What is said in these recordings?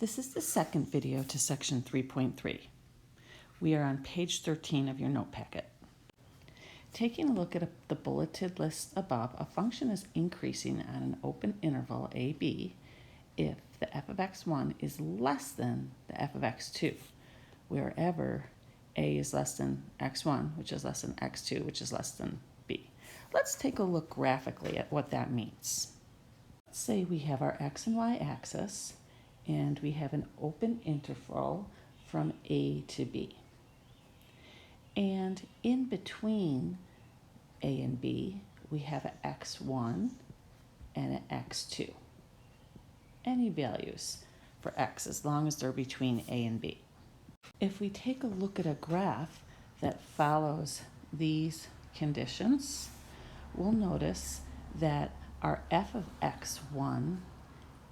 This is the second video to section 3.3. We are on page 13 of your note packet. Taking a look at the bulleted list above, a function is increasing on an open interval AB if the f of x1 is less than the f of x2, wherever a is less than x1, which is less than x2, which is less than b. Let's take a look graphically at what that means. Let's say we have our x and y axis, and we have an open interval from a to b. And in between a and b, we have an x1 and an x2. Any values for x as long as they're between a and b. If we take a look at a graph that follows these conditions, we'll notice that our f of x1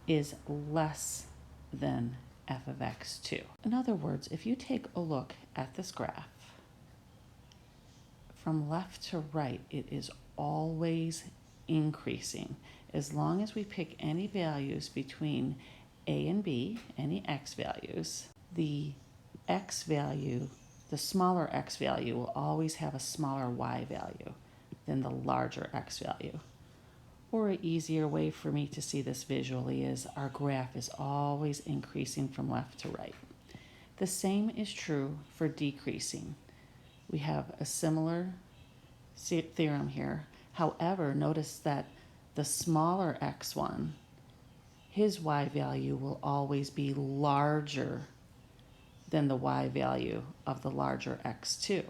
is less than f of x2. In other words, if you take a look at this graph, from left to right, it is always increasing. As long as we pick any values between a and b, any x values, the x value, the smaller x value will always have a smaller y value than the larger x value. Or an easier way for me to see this visually is our graph is always increasing from left to right. The same is true for decreasing. We have a similar theorem here. However, notice that the smaller x1, his y value will always be larger than the y value of the larger x2.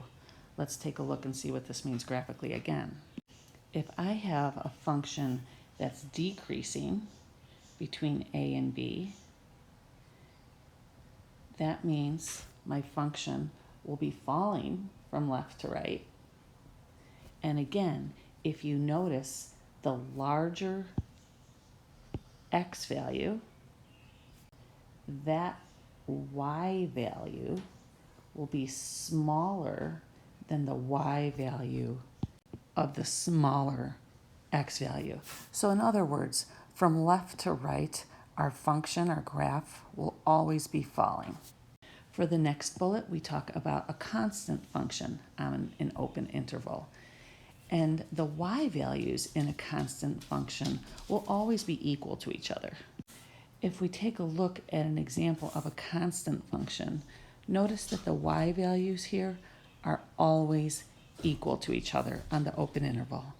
Let's take a look and see what this means graphically again. If I have a function that's decreasing between a and b, that means my function will be falling from left to right. And again, if you notice the larger x value, that y value will be smaller than the y value of the smaller x value. So in other words, from left to right, our function, our graph, will always be falling. For the next bullet, we talk about a constant function on an open interval. And the y values in a constant function will always be equal to each other. If we take a look at an example of a constant function, notice that the y values here are always equal to each other on the open interval.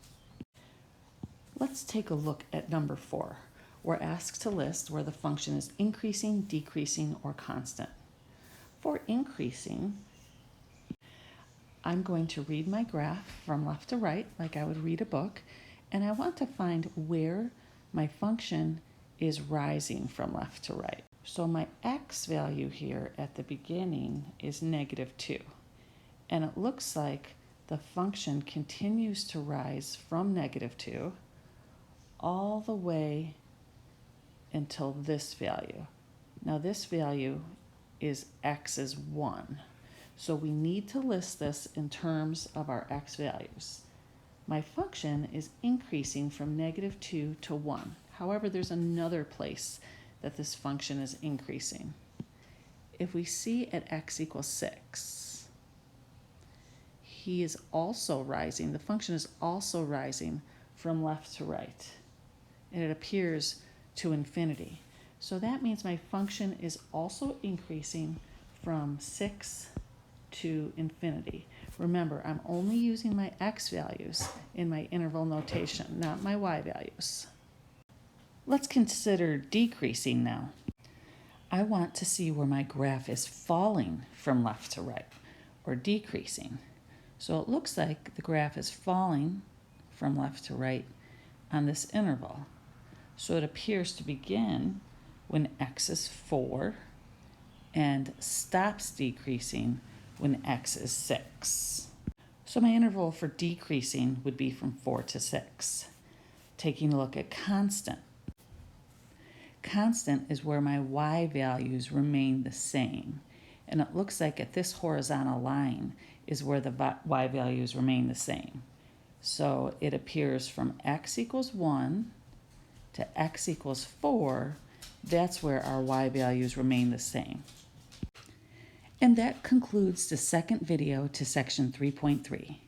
Let's take a look at number 4. We're asked to list where the function is increasing, decreasing, or constant. For increasing, I'm going to read my graph from left to right like I would read a book, and I want to find where my function is rising from left to right. So my x value here at the beginning is -2, and it looks like the function continues to rise from -2 all the way until this value. Now this value is x is 1. So we need to list this in terms of our x values. My function is increasing from -2 to 1. However, there's another place that this function is increasing. If we see at x equals 6, he is also rising, the function is also rising from left to right, and it appears to infinity. So that means my function is also increasing from 6 to infinity. Remember, I'm only using my x values in my interval notation, not my y values. Let's consider decreasing now. I want to see where my graph is falling from left to right, or decreasing. So it looks like the graph is falling from left to right on this interval. So it appears to begin when x is 4 and stops decreasing when x is 6. So my interval for decreasing would be from 4 to 6. Taking a look at constant. Constant is where my y values remain the same. And it looks like at this horizontal line is where the y values remain the same. So it appears from x equals 1 to x equals 4 that's where our y values remain the same. And that concludes the second video to section 3.3.